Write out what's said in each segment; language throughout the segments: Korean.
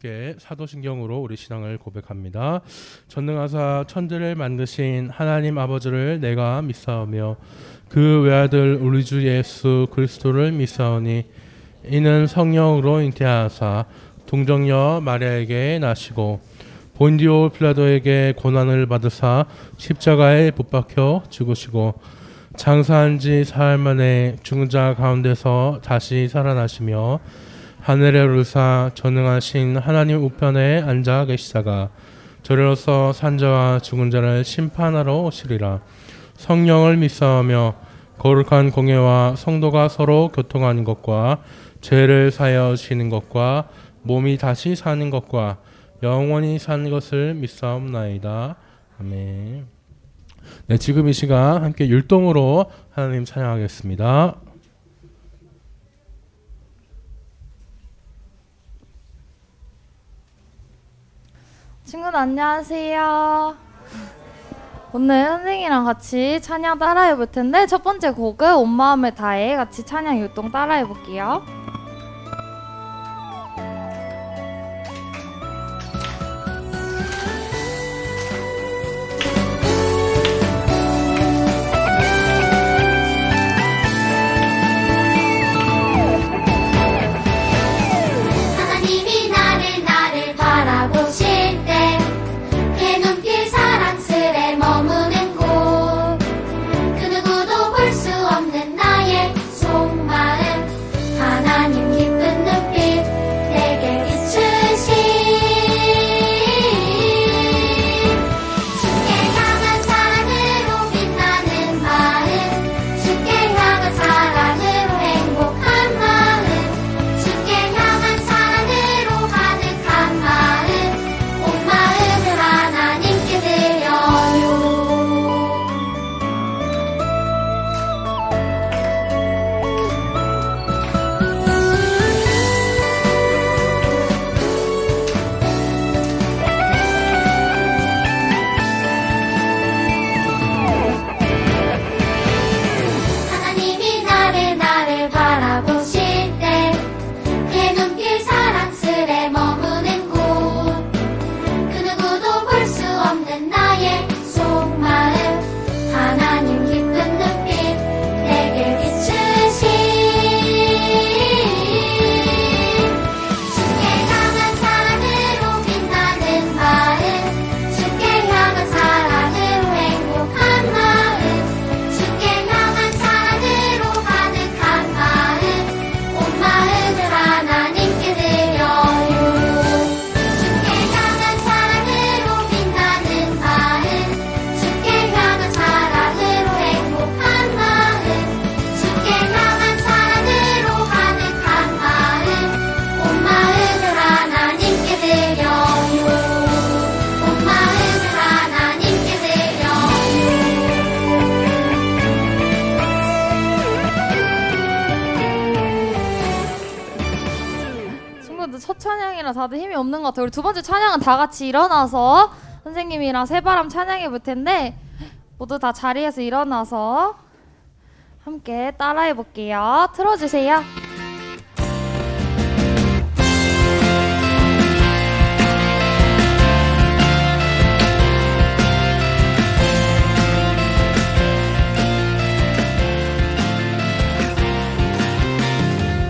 함께 사도신경으로 우리 신앙을 고백합니다. 전능하사 천지를 만드신 하나님 아버지를 내가 믿사오며 그 외아들 우리 주 예수 그리스도를 믿사오니 이는 성령으로 잉태하사 동정녀 마리아에게 나시고 본디오 빌라도에게 고난을 받으사 십자가에 못 박혀 죽으시고 장사한 지 사흘 만에 죽은 자 가운데서 다시 살아나시며 하늘에 오르사 전능하신 하나님 우편에 앉아 계시다가 저리로서 산자와 죽은 자를 심판하러 오시리라. 성령을 믿사오며 거룩한 공예와 성도가 서로 교통하는 것과 죄를 사하여 지는 것과 몸이 다시 사는 것과 영원히 사는 것을 믿사옵나이다. 아멘. 네, 지금 이 시간 함께 율동으로 하나님 찬양하겠습니다. 친구들 안녕하세요. 오늘 선생님이랑 같이 찬양 따라해 볼 텐데 첫 번째 곡은 온 마음을 다해 같이 찬양 율동 따라해 볼게요. 하나님이 나를 바라보실 때 내 눈길 사랑스레 머무는 곳 그 누구도 볼 수 없는 나의 속마음 하나님 기쁜 눈빛 내게 비추신 주께 향한 사랑으로 빛나는 마음 주께 향한 사랑으로 행복한 마음 주께 향한 사랑으로 가득한 마음 온 마음을 하나님께 드려요. 하나님이 나를 바라보실 때 내 눈길 사랑스레 머무는 곳 그 누구도 볼 수 없는 나의 속마음 하나님 기쁜 눈빛 내게 비추신 주께 향한 사랑으로 빛나는 마음 주께 향한 사랑으로 행복한 마음 주께 향한 사랑으로 가득한 마음 온 마음을 하나님께 드려요. 주께 향한 사랑으로 빛나는 마음 주께 향한 사랑으로 행복한 마음 주께 향한 사랑으로 가득한 마음 온 마음을 하나님께 드려요. 온 마음을 하나님께 드려요. 친구들 첫 찬양이라 다들 힘이 없는 것 같아요. 우리 두 번째 찬양은 다 같이 일어나서 선생님이랑 새바람 찬양해 볼 텐데 모두 다 자리에서 일어나서 함께 따라해 볼게요. 틀어주세요.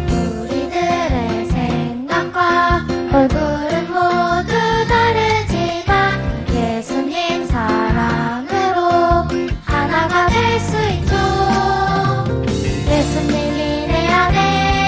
우리들의 생각과 얼굴은 모두 다르지만 예수님 사랑으로 하나가 될 수 있죠. 예수님이 내 안에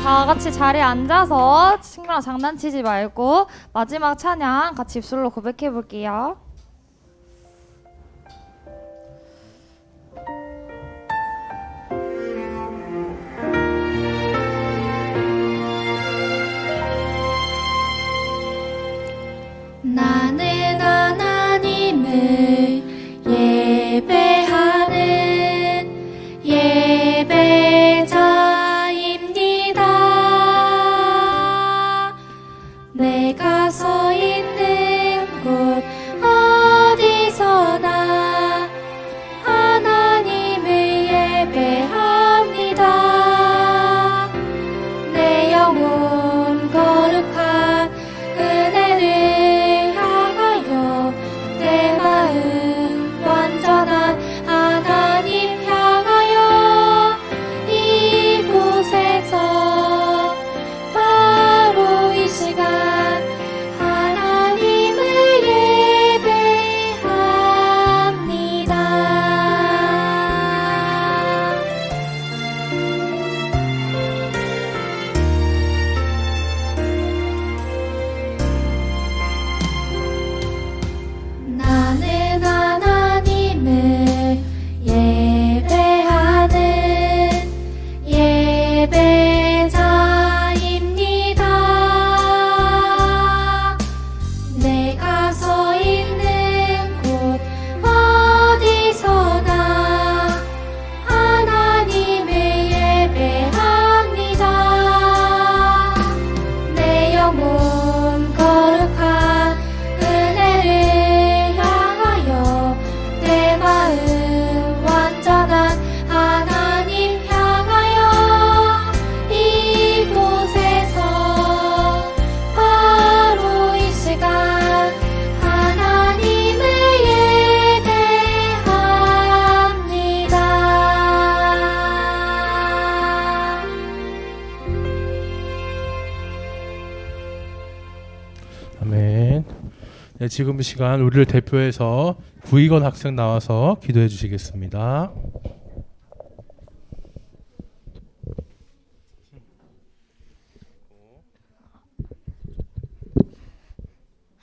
다 같이 자리에 앉아서 친구랑 장난치지 말고 마지막 찬양 같이 입술로 고백해 볼게요. 나는 하나님을 예배하는 예배자입니다. 내가 서 있는 곳 어디서나 하나님을 예배합니다. 내 영혼 거룩한 은혜를 향하여 내 마음 완전한 하나님 향하여 이곳에서 바로 이 시간 하나님을 예배합니다. 나는 하나님을 예배하는 예배자입니다. 내가 서 있는 곳 어디서나 하나님을 예배합니다. 내 영혼 거룩한 은혜를 향하여 내 마음 완전한 하나님 향하여 이곳에서 바로 이 시간 하나님을 예배합니다. 아멘. 네, 지금 이 시간 우리를 대표해서 구이건 학생 나와서 기도해 주시겠습니다.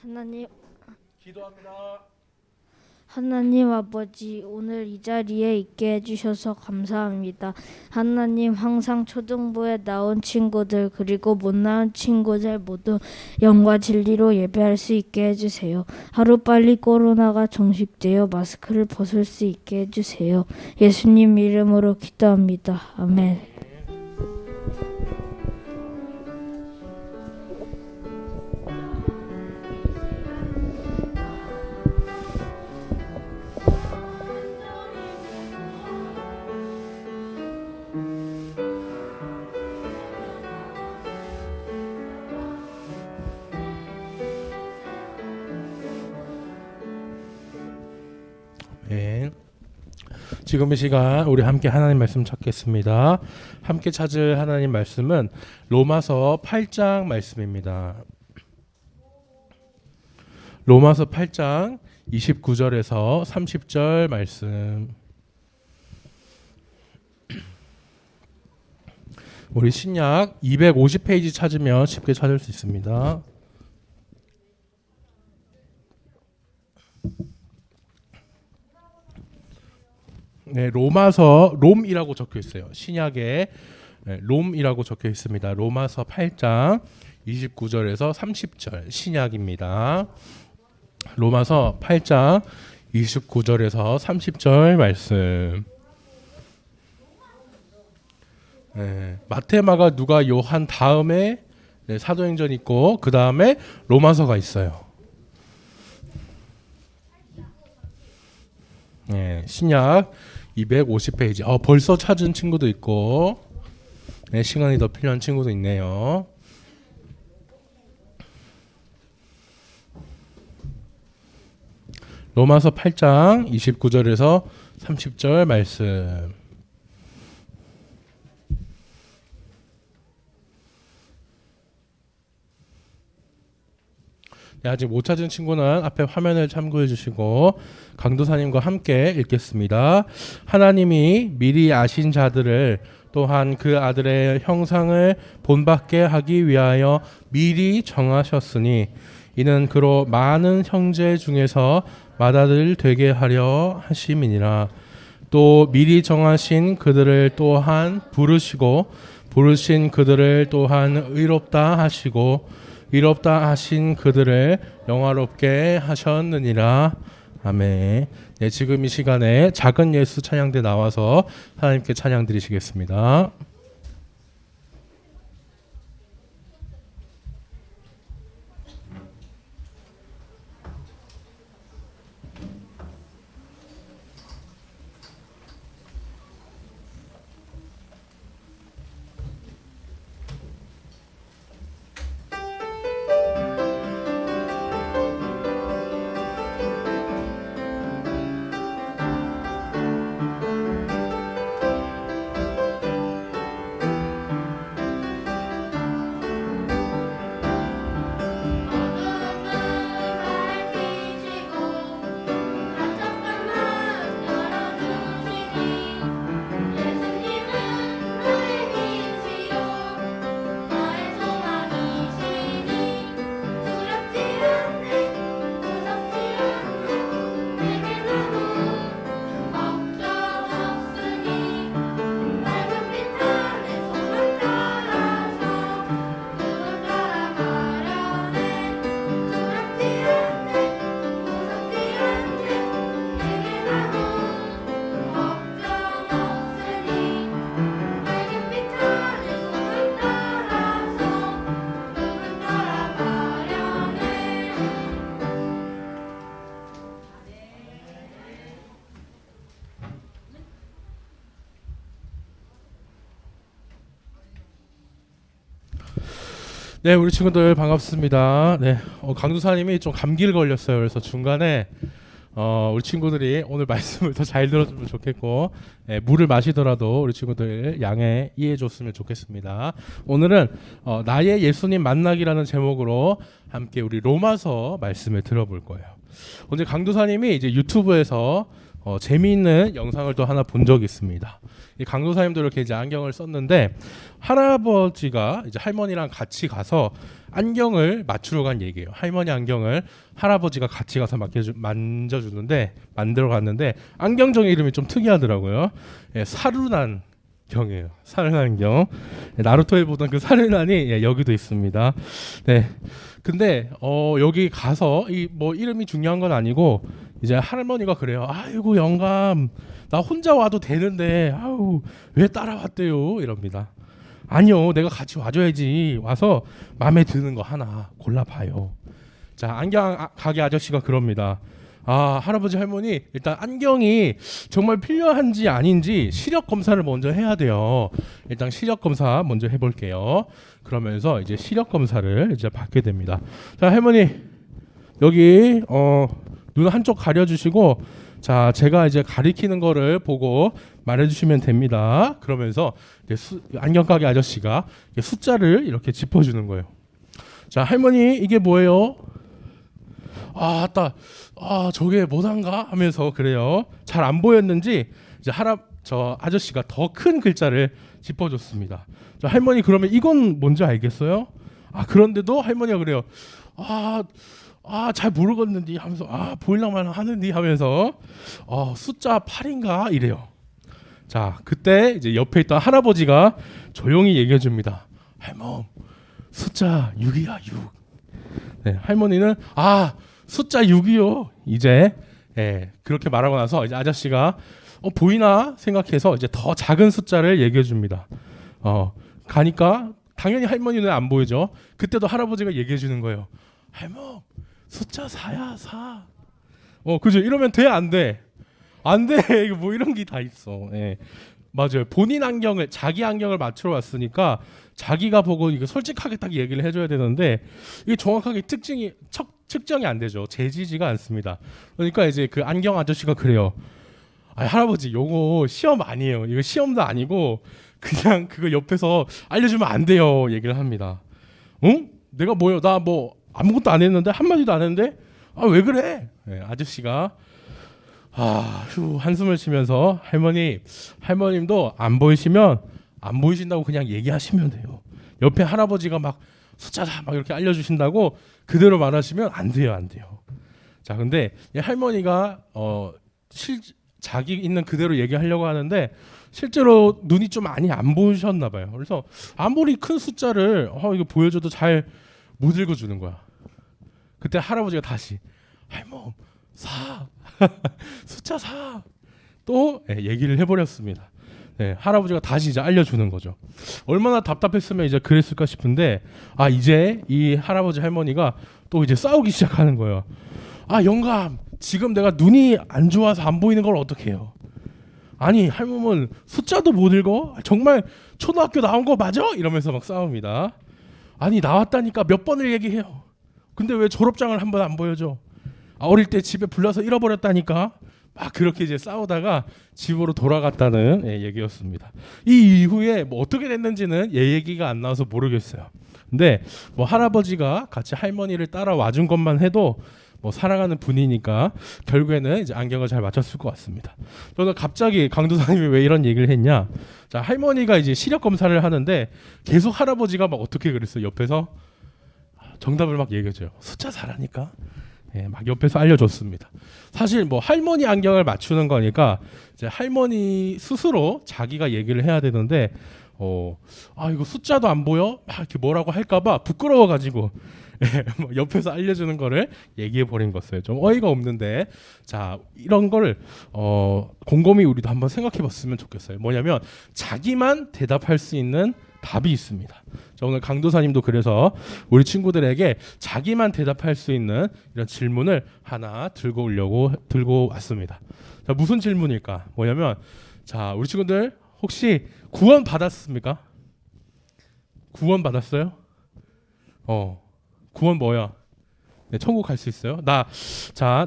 하나님, 기도합니다. 하나님 아버지, 오늘 이 자리에 있게 해주셔서 감사합니다. 하나님, 항상 초등부에 나온 친구들 그리고 못 나온 친구들 모두 영과 진리로 예배할 수 있게 해주세요. 하루빨리 코로나가 종식되어 마스크를 벗을 수 있게 해주세요. 예수님 이름으로 기도합니다. 아멘. 네. 지금 이 시간 우리 함께 하나님 말씀 찾겠습니다. 함께 찾을 하나님 말씀은 로마서 8장 말씀입니다. 로마서 8장 29절에서 30절 말씀. 우리 신약 250페이지 찾으면 쉽게 찾을 수 있습니다. 네, 로마서 롬이라고 적혀 있어요. 신약에 롬이라고 적혀 있습니다. 로마서 8장 29절에서 30절 신약입니다. 로마서 8장 29절에서 30절 말씀. 네, 마태, 마가, 누가, 요한 다음에 사도행전 있고 그 다음에 로마서가 있어요. 네, 신약 250페이지. 벌써 찾은 친구도 있고, 네, 시간이 더 필요한 친구도 있네요. 로마서 8장 29절에서 30절 말씀. 네, 아직 못 찾은 친구는 앞에 화면을 참고해 주시고 강도사님과 함께 읽겠습니다. 하나님이 미리 아신 자들을 또한 그 아들의 형상을 본받게 하기 위하여 미리 정하셨으니 이는 그로 많은 형제 중에서 맏아들 되게 하려 하심이니라. 또 미리 정하신 그들을 또한 부르시고 부르신 그들을 또한 의롭다 하시고 의롭다 하신 그들을 영화롭게 하셨느니라. 아멘. 네, 지금 이 시간에 작은 예수 찬양대 나와서 하나님께 찬양 드리시겠습니다. 네, 우리 친구들 반갑습니다. 네, 강두사님이 좀 감기를 걸렸어요. 그래서 중간에 우리 친구들이 오늘 말씀을 더 잘 들어주면 좋겠고, 물을 마시더라도 우리 친구들 양해 이해해줬으면 좋겠습니다. 오늘은 나의 예수님 만나기라는 제목으로 함께 우리 로마서 말씀을 들어볼 거예요. 오늘 강두사님이 이제 유튜브에서 재미있는 영상을 또 하나 본 적이 있습니다. 이 강도사님도 이렇게 이제 안경을 썼는데 할아버지가 이제 할머니랑 같이 가서 안경을 맞추러 간 얘기예요. 할머니 안경을 할아버지가 같이 가서 만져주는데 만들어 갔는데 안경정 이름이 좀 특이하더라고요. 예, 사르난 경이에요. 사르난 경. 나루토에 보던 그 사르난이 여기도 있습니다. 네. 근데 여기 가서 이 뭐 이름이 중요한 건 아니고 이제 할머니가 그래요. 아이고 영감, 나 혼자 와도 되는데 아우 왜 따라왔대요? 이럽니다. 아니요, 내가 같이 와줘야지. 와서 마음에 드는 거 하나 골라봐요. 자, 안경 가게 아저씨가 그럽니다. 아, 할아버지 할머니 일단 안경이 정말 필요한지 아닌지 시력 검사를 먼저 해야 돼요. 일단 시력 검사 먼저 해볼게요. 그러면서 이제 시력 검사를 이제 받게 됩니다. 자, 할머니 여기 눈 한쪽 가려주시고, 자, 제가 이제 가리키는 거를 보고 말해주시면 됩니다. 그러면서 안경 가게 아저씨가 숫자를 이렇게 짚어주는 거예요. 자, 할머니 이게 뭐예요? 저게 뭐단가 하면서 그래요. 잘 안 보였는지 이제 저 아저씨가 더 큰 글자를 짚어줬습니다. 자, 할머니 그러면 이건 뭔지 알겠어요? 그런데도 할머니가 그래요. 잘 모르겠는데 하면서 보일랑만 하는데 하면서 숫자 8인가 이래요. 자, 그때 이제 옆에 있던 할아버지가 조용히 얘기해 줍니다. 할멈, 숫자 6이야 6. 네, 할머니는 숫자 6이요. 이제 그렇게 말하고 나서 이제 아저씨가 보이나 생각해서 이제 더 작은 숫자를 얘기해 줍니다. 가니까 당연히 할머니는 안 보이죠. 그때도 할아버지가 얘기해 주는 거예요. 할멈, 숫자 4야 4. 그죠? 이러면 돼 안 돼? 안 돼. 이거 뭐 이런 게 다 있어. 맞아요. 본인 안경을 자기 안경을 맞추러 왔으니까 자기가 보고 이거 솔직하게 딱 얘기를 해줘야 되는데 이게 정확하게 측정이 안 되죠. 재지지가 않습니다. 그러니까 이제 그 안경 아저씨가 그래요. 할아버지 요거 시험 아니에요. 이거 시험도 아니고 그냥 그거 옆에서 알려주면 안 돼요. 얘기를 합니다. 응? 내가 뭐요? 나 뭐 아무것도 안 했는데 한마디도 안 했는데 왜 그래? 아저씨가 한숨을 쉬면서 할머님도 안 보이시면 안 보이신다고 그냥 얘기하시면 돼요. 옆에 할아버지가 막 숫자다 막 이렇게 알려주신다고 그대로 말하시면 안 돼요, 안 돼요. 자, 근데 이 할머니가 자기 있는 그대로 얘기하려고 하는데 실제로 눈이 좀 많이 안 보이셨나 봐요. 그래서 아무리 큰 숫자를 이거 보여줘도 잘 못 읽어주는 거야. 그때 할아버지가 다시 할멈 4 숫자 4 또 얘기를 해버렸습니다. 네, 할아버지가 다시 이제 알려주는 거죠. 얼마나 답답했으면 이제 그랬을까 싶은데 이제 이 할아버지 할머니가 또 이제 싸우기 시작하는 거예요. 영감, 지금 내가 눈이 안 좋아서 안 보이는 걸 어떻게 해요? 아니, 할멈은 숫자도 못 읽어? 정말 초등학교 나온 거 맞아? 이러면서 막 싸웁니다. 아니, 나왔다니까 몇 번을 얘기해요. 근데 왜 졸업장을 한 번 안 보여줘? 어릴 때 집에 불러서 잃어버렸다니까. 막 그렇게 이제 싸우다가 집으로 돌아갔다는 얘기였습니다. 이 이후에 뭐 어떻게 됐는지는 얘기가 안 나와서 모르겠어요. 근데 뭐 할아버지가 같이 할머니를 따라와 준 것만 해도 뭐 사랑하는 분이니까 결국에는 이제 안경을 잘 맞췄을 것 같습니다. 저는 갑자기 강도사님이 왜 이런 얘기를 했냐? 자, 할머니가 이제 시력 검사를 하는데 계속 할아버지가 막 어떻게 그랬어요? 옆에서 정답을 막 얘기해줘요. 숫자 4라니까. 막 옆에서 알려줬습니다. 사실 뭐 할머니 안경을 맞추는 거니까 이제 할머니 스스로 자기가 얘기를 해야 되는데 이거 숫자도 안 보여? 막 이렇게 뭐라고 할까봐 부끄러워가지고 뭐 옆에서 알려주는 거를 얘기해 버린 거였어요. 좀 어이가 없는데 자, 이런 거를 곰곰이 우리도 한번 생각해 봤으면 좋겠어요. 뭐냐면 자기만 대답할 수 있는 답이 있습니다. 자, 오늘 강도사님도 그래서 우리 친구들에게 자기만 대답할 수 있는 이런 질문을 하나 들고 왔습니다. 자, 무슨 질문일까? 뭐냐면 자, 우리 친구들 혹시 구원 받았습니까? 구원 받았어요? 구원 뭐야? 네, 천국 갈 수 있어요?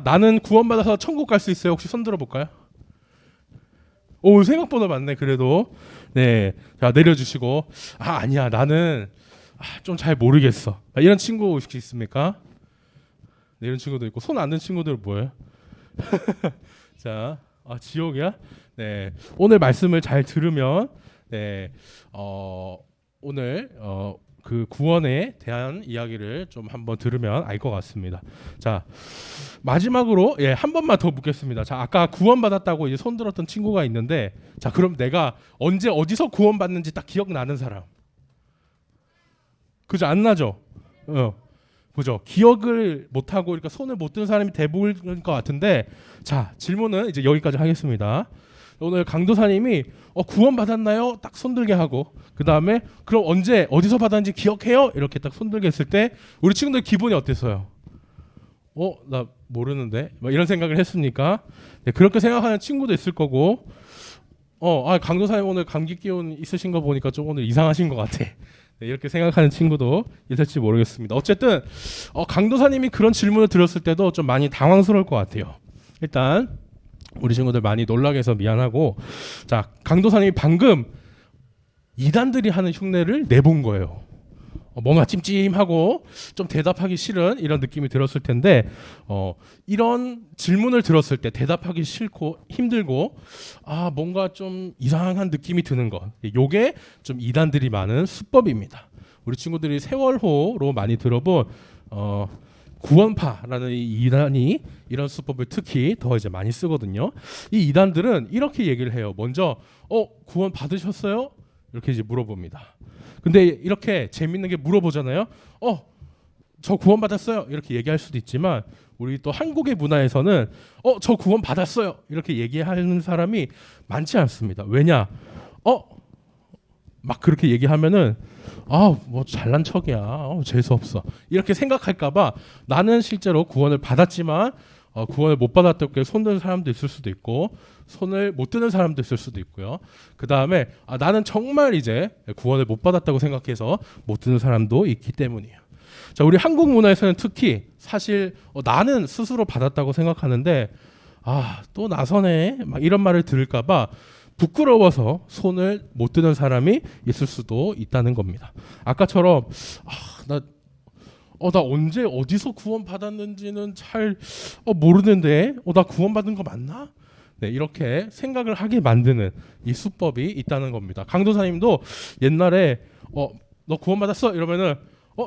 나는 구원 받아서 천국 갈 수 있어요? 혹시 손 들어 볼까요? 오, 생각보다 많네. 그래도 네, 자, 내려주시고 아니야, 나는 좀 잘 모르겠어. 이런 친구 혹시 있습니까? 네, 이런 친구도 있고 손 안 든 친구들은 뭐예요? 자, 지옥이야? 네, 오늘 말씀을 잘 들으면 네, 오늘 그 구원에 대한 이야기를 좀 한번 들으면 알 것 같습니다. 자, 마지막으로 한 번만 더 묻겠습니다. 자, 아까 구원받았다고 이제 손 들었던 친구가 있는데 자, 그럼 내가 언제 어디서 구원받는지 딱 기억나는 사람? 그죠? 안 나죠? 그죠? 기억을 못하고 그러니까 손을 못 든 사람이 대부분인 것 같은데 자, 질문은 이제 여기까지 하겠습니다. 오늘 강도사님이 구원받았나요? 딱 손들게 하고 그 다음에 그럼 언제 어디서 받았는지 기억해요? 이렇게 딱 손들게 했을 때 우리 친구들 기분이 어땠어요? 나 모르는데 뭐 이런 생각을 했습니까? 네, 그렇게 생각하는 친구도 있을 거고 강도사님 오늘 감기 기운 있으신 거 보니까 좀 오늘 이상하신 것 같아. 네, 이렇게 생각하는 친구도 있을지 모르겠습니다. 어쨌든 강도사님이 그런 질문을 들었을 때도 좀 많이 당황스러울 것 같아요. 일단 우리 친구들 많이 놀라게 해서 미안하고 자, 강도사님이 방금 이단들이 하는 흉내를 내본 거예요. 뭔가 찜찜하고 좀 대답하기 싫은 이런 느낌이 들었을 텐데 이런 질문을 들었을 때 대답하기 싫고 힘들고 뭔가 좀 이상한 느낌이 드는 것, 요게 좀 이단들이 많은 수법입니다. 우리 친구들이 세월호로 많이 들어본 구원파라는 이 이단이 이런 수법을 특히 더 이제 많이 쓰거든요. 이 이단들은 이렇게 얘기를 해요. 먼저 구원 받으셨어요? 이렇게 이제 물어봅니다. 근데 이렇게 재밌는 게 물어보잖아요. 저 구원 받았어요. 이렇게 얘기할 수도 있지만 우리 또 한국의 문화에서는 저 구원 받았어요. 이렇게 얘기하는 사람이 많지 않습니다. 왜냐? 막 그렇게 얘기하면은 뭐 잘난 척이야. 재수 없어. 이렇게 생각할까봐 나는 실제로 구원을 받았지만 구원을 못 받았다고 손드는 사람도 있을 수도 있고 손을 못 드는 사람도 있을 수도 있고요. 그 다음에 나는 정말 이제 구원을 못 받았다고 생각해서 못 드는 사람도 있기 때문이에요. 자, 우리 한국 문화에서는 특히 사실 나는 스스로 받았다고 생각하는데 또 나서네 막 이런 말을 들을까봐 부끄러워서 손을 못 드는 사람이 있을 수도 있다는 겁니다. 아까처럼 나 언제 어디서 구원 받았는지는 잘 모르는데 나 구원 받은 거 맞나? 네, 이렇게 생각을 하게 만드는 이 수법이 있다는 겁니다. 강도사님도 옛날에 너 구원받았어? 이러면은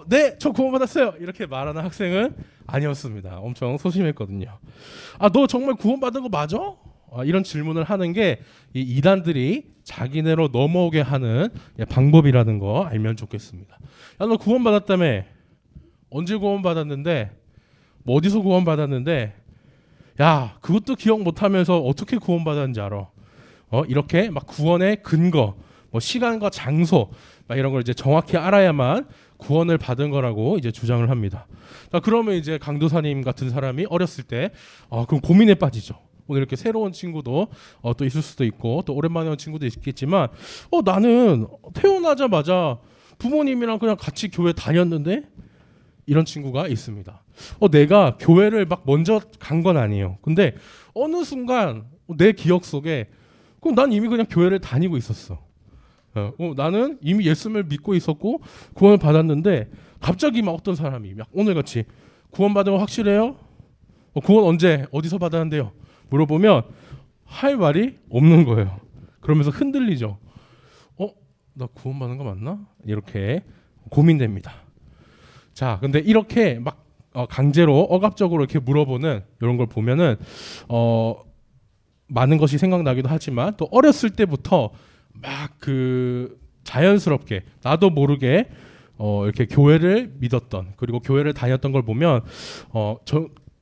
네, 저 구원받았어요. 이렇게 말하는 학생은 아니었습니다. 엄청 소심했거든요. 너 정말 구원받은 거 맞아? 이런 질문을 하는 게 이 이단들이 자기네로 넘어오게 하는 방법이라는 거 알면 좋겠습니다. 너 구원받았다며? 언제 구원받았는데? 뭐 어디서 구원받았는데? 야, 그것도 기억 못하면서 어떻게 구원받았는지 알아? 이렇게 막 구원의 근거, 뭐 시간과 장소, 막 이런 걸 이제 정확히 알아야만 구원을 받은 거라고 이제 주장을 합니다. 자, 그러면 이제 강도사님 같은 사람이 어렸을 때 그럼 고민에 빠지죠. 오늘 이렇게 새로운 친구도 또 있을 수도 있고 또 오랜만에 온 친구도 있겠지만 나는 태어나자마자 부모님이랑 그냥 같이 교회 다녔는데 이런 친구가 있습니다. 내가 교회를 막 먼저 간 건 아니에요. 근데 어느 순간 내 기억 속에 난 이미 그냥 교회를 다니고 있었어. 나는 이미 예수님을 믿고 있었고 구원을 받았는데 갑자기 막 어떤 사람이 막 오늘같이 구원받은 거 확실해요? 구원 언제 어디서 받았는데요? 물어보면 할 말이 없는 거예요. 그러면서 흔들리죠. 나 구원받은 거 맞나? 이렇게 고민됩니다. 자, 근데 이렇게 막 강제로 억압적으로 이렇게 물어보는 이런 걸 보면은 많은 것이 생각나기도 하지만 또 어렸을 때부터 막 그 자연스럽게 나도 모르게 이렇게 교회를 믿었던 그리고 교회를 다녔던 걸 보면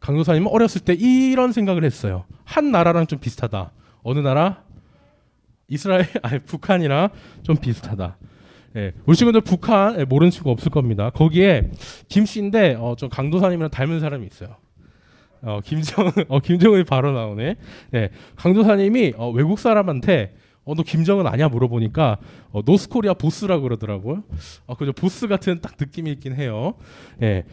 강도사님은 어렸을 때 이런 생각을 했어요. 한 나라랑 좀 비슷하다. 어느 나라? 이스라엘, 북한이랑 좀 비슷하다. 예, 우리 친구들 북한 모르는 친구 없을 겁니다. 거기에 김씨인데 좀 강도사님이랑 닮은 사람이 있어요. 김정은이 바로 나오네. 예, 강도사님이 외국 사람한테 너 김정은 아냐 물어보니까 노스코리아 보스라고 그러더라고요. 그죠, 보스 같은 딱 느낌이 있긴 해요. 예,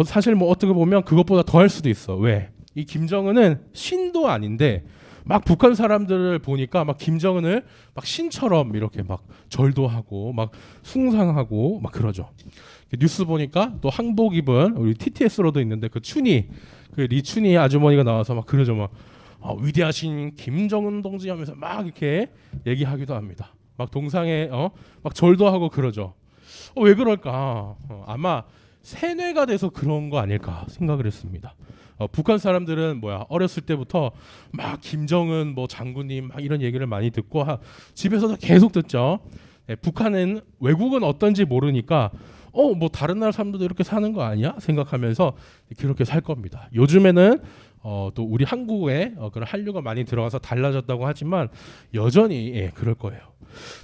사실 뭐 어떻게 보면 그것보다 더 할 수도 있어. 왜? 이 김정은은 신도 아닌데 막 북한 사람들을 보니까 막 김정은을 막 신처럼 이렇게 막 절도 하고 막 숭상하고 막 그러죠. 뉴스 보니까 또 항복 입은 우리 TTS로도 있는데 그 리춘희 아주머니가 나와서 막 그러죠. 막 위대하신 김정은 동지 하면서 막 이렇게 얘기하기도 합니다. 막 동상에 막 절도 하고 그러죠. 왜 그럴까? 아마 세뇌가 돼서 그런 거 아닐까 생각을 했습니다. 북한 사람들은 어렸을 때부터 막 김정은 뭐 장군님 막 이런 얘기를 많이 듣고 집에서도 계속 듣죠. 북한은 외국은 어떤지 모르니까 뭐 다른 나라 사람들도 이렇게 사는 거 아니야? 생각하면서 그렇게 살 겁니다. 요즘에는 또 우리 한국에 그런 한류가 많이 들어가서 달라졌다고 하지만 여전히 그럴 거예요.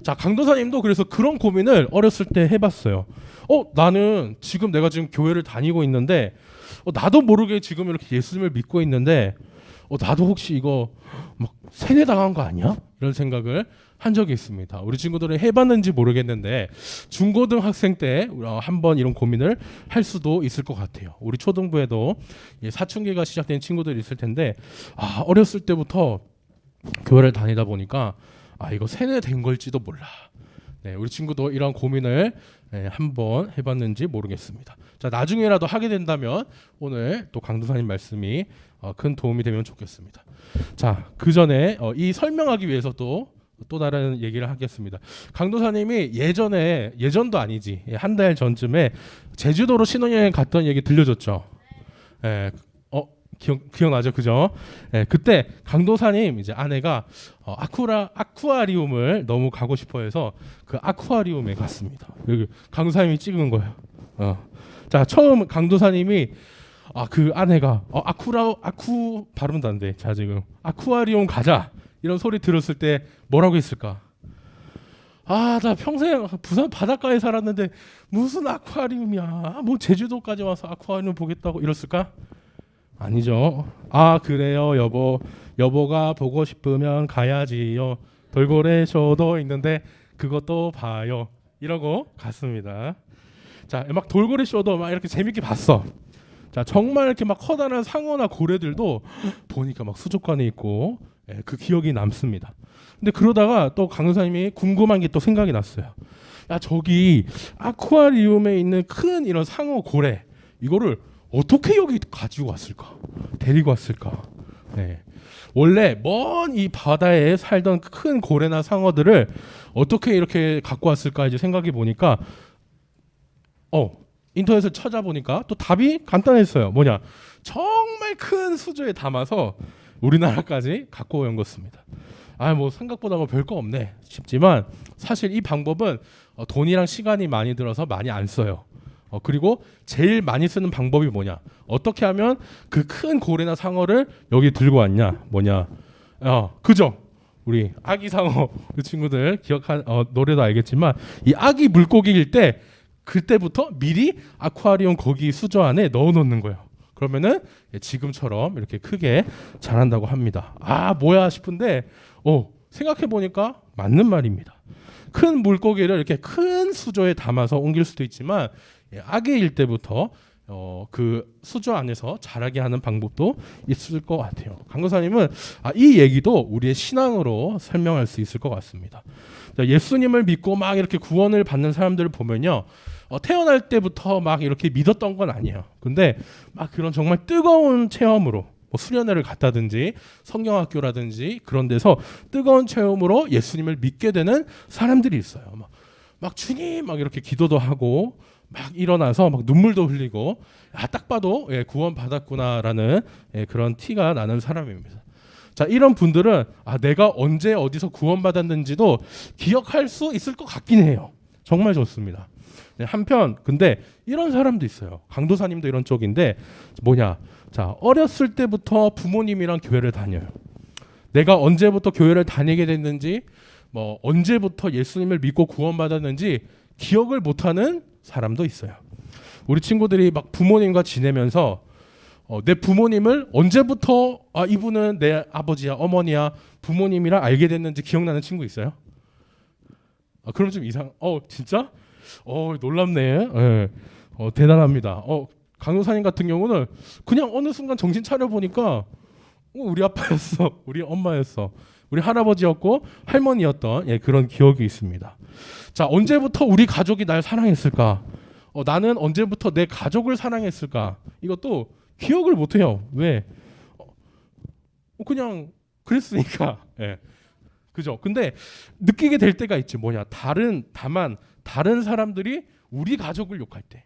자, 강도사님도 그래서 그런 고민을 어렸을 때 해봤어요. 나는 내가 지금 교회를 다니고 있는데 나도 모르게 지금 이렇게 예수님을 믿고 있는데 나도 혹시 이거 막 세뇌당한 거 아니야? 이런 생각을 한 적이 있습니다. 우리 친구들은 해봤는지 모르겠는데 중고등학생 때 한번 이런 고민을 할 수도 있을 것 같아요. 우리 초등부에도 사춘기가 시작된 친구들이 있을 텐데 어렸을 때부터 교회를 다니다 보니까 이거 세뇌된 걸지도 몰라. 네, 우리 친구도 이런 고민을 한번 해봤는지 모르겠습니다. 자, 나중에라도 하게 된다면 오늘 또 강도사님 말씀이 큰 도움이 되면 좋겠습니다. 자, 그 전에 이 설명하기 위해서 또 다른 얘기를 하겠습니다. 강도사님이 예전도 아니지 한 달 전쯤에 제주도로 신혼여행 갔던 얘기 들려줬죠. 기억나죠, 그죠? 그때 강도사님 이제 아내가 아쿠아리움을 너무 가고 싶어해서 그 아쿠아리움에 갔습니다. 여기 강도사님이 찍은 거예요. 자, 처음 강도사님이 그 아내가 아쿠 발음도 안 돼. 자, 지금 아쿠아리움 가자 이런 소리 들었을 때 뭐라고 했을까? 나 평생 부산 바닷가에 살았는데 무슨 아쿠아리움이야? 뭐 제주도까지 와서 아쿠아리움 보겠다고 이랬을까? 아니죠. 그래요, 여보가 보고 싶으면 가야지요. 돌고래 쇼도 있는데 그것도 봐요. 이러고 갔습니다. 자, 막 돌고래 쇼도 막 이렇게 재밌게 봤어. 자, 정말 이렇게 막 커다란 상어나 고래들도 보니까 막 수족관에 있고 그 기억이 남습니다. 근데 그러다가 또 강도사님이 궁금한 게 또 생각이 났어요. 저기 아쿠아리움에 있는 큰 이런 상어 고래 이거를 어떻게 여기 가지고 왔을까? 데리고 왔을까? 네. 원래 먼 이 바다에 살던 큰 고래나 상어들을 어떻게 이렇게 갖고 왔을까 이제 생각해 보니까 인터넷을 찾아보니까 또 답이 간단했어요. 뭐냐? 정말 큰 수조에 담아서 우리나라까지 갖고 온 것입니다. 뭐 생각보다 뭐 별거 없네 싶지만 사실 이 방법은 돈이랑 시간이 많이 들어서 많이 안 써요. 그리고 제일 많이 쓰는 방법이 뭐냐? 어떻게 하면 그 큰 고래나 상어를 여기 들고 왔냐? 뭐냐? 그죠? 우리 아기 상어 그 친구들 기억한 노래도 알겠지만 이 아기 물고기일 때 그때부터 미리 아쿠아리움 거기 수조 안에 넣어 놓는 거예요. 그러면은 지금처럼 이렇게 크게 자란다고 합니다. 뭐야 싶은데 생각해 보니까 맞는 말입니다. 큰 물고기를 이렇게 큰 수조에 담아서 옮길 수도 있지만 아기일 때부터 그 수조 안에서 자라게 하는 방법도 있을 것 같아요. 강도사님은 이 얘기도 우리의 신앙으로 설명할 수 있을 것 같습니다. 예수님을 믿고 막 이렇게 구원을 받는 사람들을 보면요, 태어날 때부터 막 이렇게 믿었던 건 아니에요. 근데 막 그런 정말 뜨거운 체험으로 수련회를 갔다든지 성경학교라든지 그런 데서 뜨거운 체험으로 예수님을 믿게 되는 사람들이 있어요. 막 주님 막 이렇게 기도도 하고 막 일어나서 막 눈물도 흘리고 딱 봐도 구원 받았구나라는 그런 티가 나는 사람입니다. 자, 이런 분들은 내가 언제 어디서 구원 받았는지도 기억할 수 있을 것 같긴 해요. 정말 좋습니다. 한편 근데 이런 사람도 있어요. 강도사님도 이런 쪽인데 뭐냐? 자, 어렸을 때부터 부모님이랑 교회를 다녀요. 내가 언제부터 교회를 다니게 됐는지, 언제부터 예수님을 믿고 구원받았는지 기억을 못하는 사람도 있어요. 우리 친구들이 막 부모님과 지내면서 내 부모님을 언제부터 이분은 내 아버지야, 어머니야, 부모님이랑 알게 됐는지 기억나는 친구 있어요? 그럼 좀 진짜? 놀랍네. 네. 대단합니다. 강도사님 같은 경우는 그냥 어느 순간 정신 차려 보니까 우리 아빠였어, 우리 엄마였어, 우리 할아버지였고 할머니였던 그런 기억이 있습니다. 자, 언제부터 우리 가족이 날 사랑했을까? 나는 언제부터 내 가족을 사랑했을까? 이것도 기억을 못해요. 왜? 그냥 그랬으니까. 그죠? 근데 느끼게 될 때가 있지. 뭐냐? 다만 다른 사람들이 우리 가족을 욕할 때,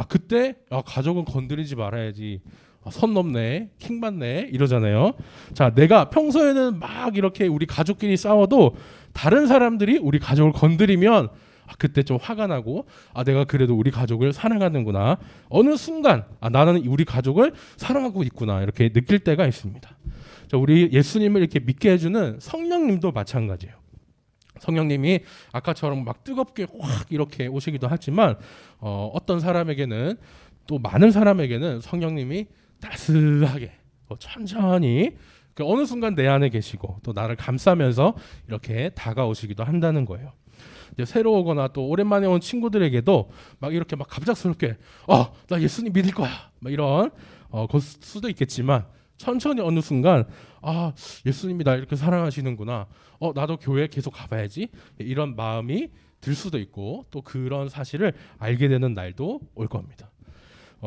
그때 가족은 건드리지 말아야지. 선 넘네, 킹 받네 이러잖아요. 자, 내가 평소에는 막 이렇게 우리 가족끼리 싸워도 다른 사람들이 우리 가족을 건드리면 그때 좀 화가 나고 내가 그래도 우리 가족을 사랑하는구나. 어느 순간 나는 우리 가족을 사랑하고 있구나 이렇게 느낄 때가 있습니다. 자, 우리 예수님을 이렇게 믿게 해주는 성령님도 마찬가지예요. 성령님이 아까처럼 막 뜨겁게 확 이렇게 오시기도 하지만 어떤 사람에게는 또 많은 사람에게는 성령님이 따스하게 천천히 어느 순간 내 안에 계시고 또 나를 감싸면서 이렇게 다가오시기도 한다는 거예요. 이제 새로 오거나 또 오랜만에 온 친구들에게도 막 이렇게 막 갑작스럽게 나 예수님 믿을 거야 막 이런 걸 수도 있겠지만 천천히 어느 순간 예수님이 나 이렇게 사랑하시는구나, 나도 교회 계속 가봐야지 이런 마음이 들 수도 있고 또 그런 사실을 알게 되는 날도 올 겁니다.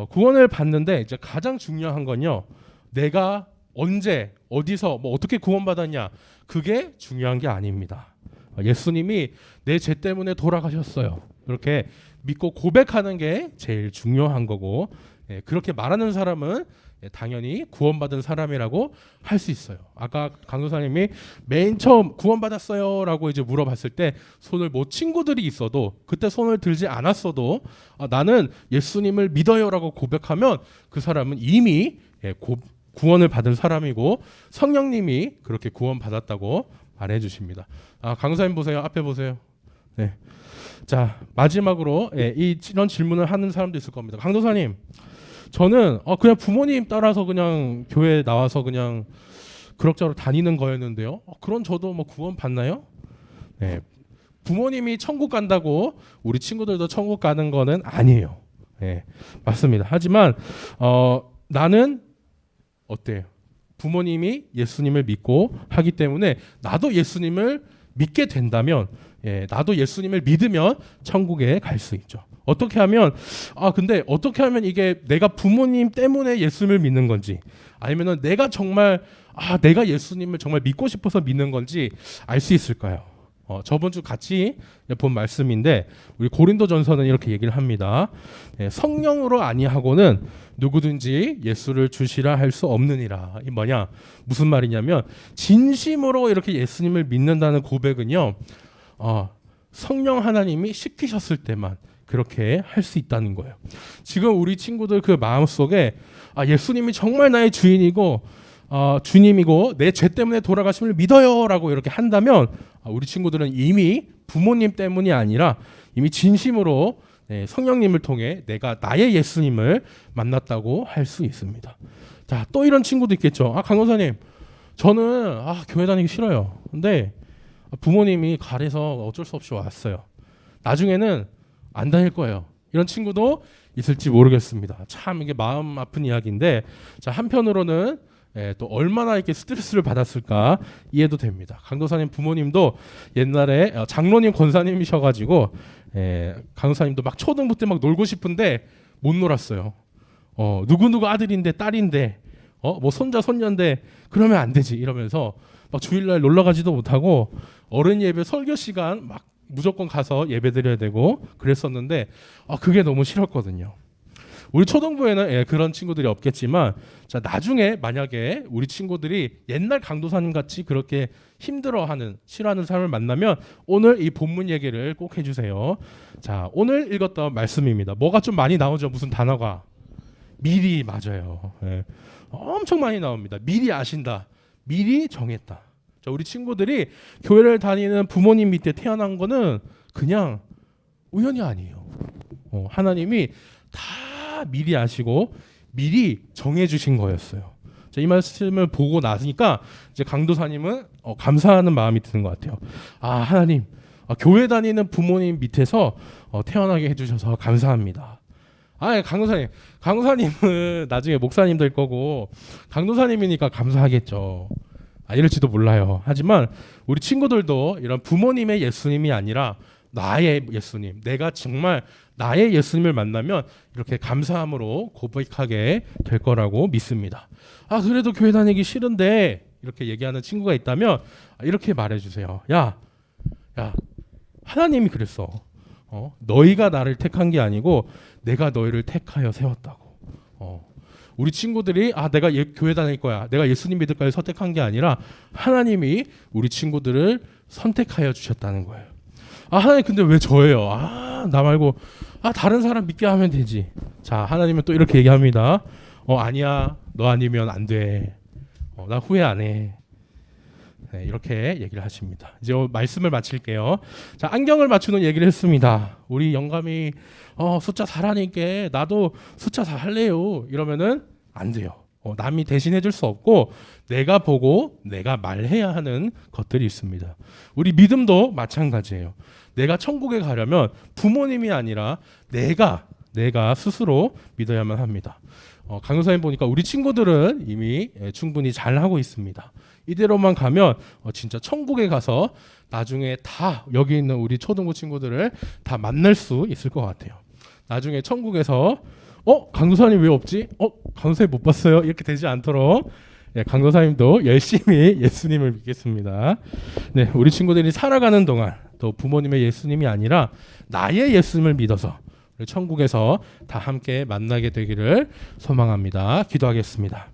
구원을 받는데 이제 가장 중요한 건요, 내가 언제 어디서 어떻게 구원받았냐 그게 중요한 게 아닙니다. 예수님이 내 죄 때문에 돌아가셨어요. 그렇게 믿고 고백하는 게 제일 중요한 거고, 그렇게 말하는 사람은 당연히 구원받은 사람이라고 할 수 있어요. 아까 강도사님이 맨 처음 구원받았어요 라고 이제 물어봤을 때 손을 친구들이 있어도 그때 손을 들지 않았어도 나는 예수님을 믿어요 라고 고백하면 그 사람은 이미 구원을 받은 사람이고 성령님이 그렇게 구원받았다고 말해 주십니다. 강도사님 보세요. 앞에 보세요. 네. 자, 마지막으로 이런 질문을 하는 사람도 있을 겁니다. 강도사님, 저는 그냥 부모님 따라서 그냥 교회 나와서 그냥 그럭저럭 다니는 거였는데요. 그런 저도 구원 받나요? 네. 부모님이 천국 간다고 우리 친구들도 천국 가는 거는 아니에요. 네. 맞습니다. 하지만 나는 어때요? 부모님이 예수님을 믿고 하기 때문에 나도 예수님을 믿게 된다면, 나도 예수님을 믿으면 천국에 갈 수 있죠. 어떻게 하면 근데 어떻게 하면 이게 내가 부모님 때문에 예수님을 믿는 건지 아니면은 내가 정말 내가 예수님을 정말 믿고 싶어서 믿는 건지 알 수 있을까요? 저번 주 같이 본 말씀인데 우리 고린도전서는 이렇게 얘기를 합니다. 성령으로 아니하고는 누구든지 예수를 주시라 할 수 없느니라. 이 뭐냐? 무슨 말이냐면 진심으로 이렇게 예수님을 믿는다는 고백은요. 성령 하나님이 시키셨을 때만 그렇게 할 수 있다는 거예요. 지금 우리 친구들 그 마음속에 예수님이 정말 나의 주인이고 주님이고 내 죄 때문에 돌아가심을 믿어요라고 이렇게 한다면 우리 친구들은 이미 부모님 때문이 아니라 이미 진심으로 성령님을 통해 내가 나의 예수님을 만났다고 할 수 있습니다. 자, 또 이런 친구도 있겠죠. 강도사님, 저는 교회 다니기 싫어요. 근데 부모님이 가래서 어쩔 수 없이 왔어요. 나중에는 안 다닐 거예요. 이런 친구도 있을지 모르겠습니다. 참 이게 마음 아픈 이야기인데, 자, 한편으로는 또 얼마나 이렇게 스트레스를 받았을까 이해도 됩니다. 강도사님 부모님도 옛날에 장로님 권사님이셔가지고 강도사님도 막 초등부 때 막 놀고 싶은데 못 놀았어요. 누구누구 아들인데 딸인데 뭐 손자 손녀인데 그러면 안 되지 이러면서 막 주일날 놀러 가지도 못하고 어른 예배 설교 시간 막 무조건 가서 예배 드려야 되고 그랬었는데 그게 너무 싫었거든요. 우리 초등부에는 그런 친구들이 없겠지만, 자, 나중에 만약에 우리 친구들이 옛날 강도사님 같이 그렇게 힘들어하는 싫어하는 사람을 만나면 오늘 이 본문 얘기를 꼭 해주세요. 자, 오늘 읽었던 말씀입니다. 뭐가 좀 많이 나오죠? 무슨 단어가? 미리. 맞아요. 엄청 많이 나옵니다. 미리 아신다. 미리 정했다. 자, 우리 친구들이 교회를 다니는 부모님 밑에 태어난 거는 그냥 우연이 아니에요. 하나님이 다 미리 아시고 미리 정해주신 거였어요. 자, 이 말씀을 보고 나니까 이제 강도사님은 감사하는 마음이 드는 것 같아요. 하나님, 교회 다니는 부모님 밑에서 태어나게 해주셔서 감사합니다. 강도사님은 나중에 목사님 될 거고 강도사님이니까 감사하겠죠. 이럴지도 몰라요. 하지만 우리 친구들도 이런 부모님의 예수님이 아니라 나의 예수님, 내가 정말 나의 예수님을 만나면 이렇게 감사함으로 고백하게 될 거라고 믿습니다. 그래도 교회 다니기 싫은데 이렇게 얘기하는 친구가 있다면 이렇게 말해주세요. 야, 하나님이 그랬어. 너희가 나를 택한 게 아니고 내가 너희를 택하여 세웠다고. 우리 친구들이 내가 교회 다닐 거야, 내가 예수님 믿을 거야 선택한 게 아니라 하나님이 우리 친구들을 선택하여 주셨다는 거예요. 하나님 근데 왜 저예요? 나 말고 다른 사람 믿게 하면 되지. 자, 하나님은 또 이렇게 얘기합니다. 아니야, 너 아니면 안 돼. 나 후회 안 해. 이렇게 얘기를 하십니다. 이제 말씀을 마칠게요. 자, 안경을 맞추는 얘기를 했습니다. 우리 영감이 숫자 4라니까 나도 숫자 4 할래요. 이러면은 안 돼요. 남이 대신해 줄 수 없고 내가 보고 내가 말해야 하는 것들이 있습니다. 우리 믿음도 마찬가지예요. 내가 천국에 가려면 부모님이 아니라 내가 스스로 믿어야만 합니다. 강요사님 보니까 우리 친구들은 이미 충분히 잘하고 있습니다. 이대로만 가면 진짜 천국에 가서 나중에 다 여기 있는 우리 초등부 친구들을 다 만날 수 있을 것 같아요. 나중에 천국에서 강도사님 왜 없지? 강도사님 못 봤어요? 이렇게 되지 않도록 강도사님도 열심히 예수님을 믿겠습니다. 네, 우리 친구들이 살아가는 동안 또 부모님의 예수님이 아니라 나의 예수님을 믿어서 우리 천국에서 다 함께 만나게 되기를 소망합니다. 기도하겠습니다.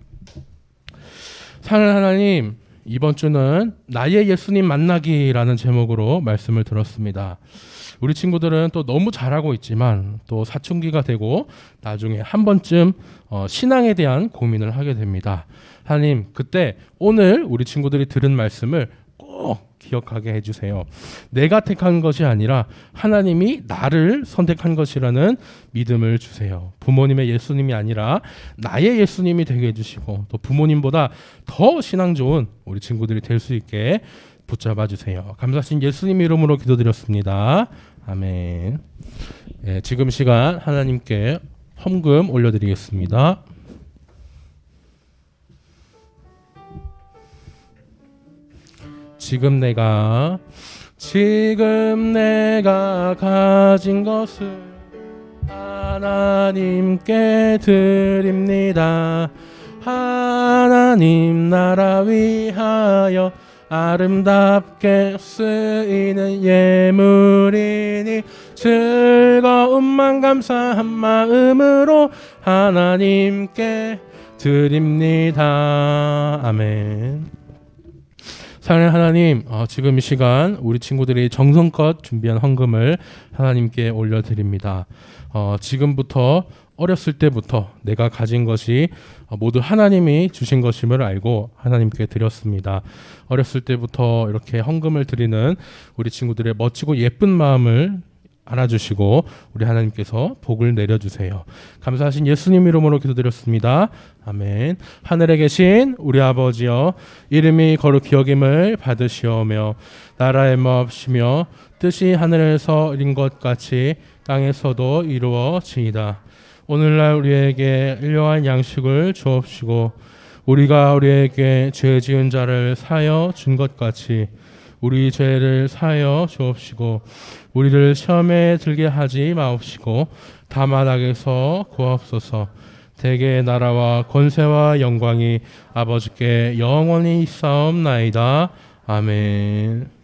사랑하는 하나님, 이번 주는 나의 예수님 만나기라는 제목으로 말씀을 들었습니다. 우리 친구들은 또 너무 잘하고 있지만 또 사춘기가 되고 나중에 한 번쯤 신앙에 대한 고민을 하게 됩니다. 하나님, 그때 오늘 우리 친구들이 들은 말씀을 꼭 기억하게 해주세요. 내가 택한 것이 아니라 하나님이 나를 선택한 것이라는 믿음을 주세요. 부모님의 예수님이 아니라 나의 예수님이 되게 해주시고 또 부모님보다 더 신앙 좋은 우리 친구들이 될 수 있게 붙잡아 주세요. 감사하신 예수님 이름으로 기도드렸습니다. 아멘. 지금 시간 하나님께 헌금 올려드리겠습니다. 지금 내가 가진 것을 하나님께 드립니다. 하나님 나라 위하여 아름답게 쓰이는 예물이니 즐거움만 감사한 마음으로 하나님께 드립니다. 아멘. 사랑하는 하나님, 지금 이 시간 우리 친구들이 정성껏 준비한 헌금을 하나님께 올려드립니다. 지금부터 어렸을 때부터 내가 가진 것이 모두 하나님이 주신 것임을 알고 하나님께 드렸습니다. 어렸을 때부터 이렇게 헌금을 드리는 우리 친구들의 멋지고 예쁜 마음을 알아주시고 우리 하나님께서 복을 내려주세요. 감사하신 예수님 이름으로 기도드렸습니다. 아멘. 하늘에 계신 우리 아버지여, 이름이 거룩히 여김을 받으시오며 나라의 마옵시며 뜻이 하늘에서 이룬 것 같이 땅에서도 이루어지이다. 오늘날 우리에게 일용할 양식을 주옵시고 우리가 우리에게 죄 지은 자를 사하여 준 것 같이 우리 죄를 사하여 주옵시고 우리를 시험에 들게 하지 마옵시고 다만 악에서 구하옵소서. 대개의 나라와 권세와 영광이 아버지께 영원히 있사옵나이다. 아멘.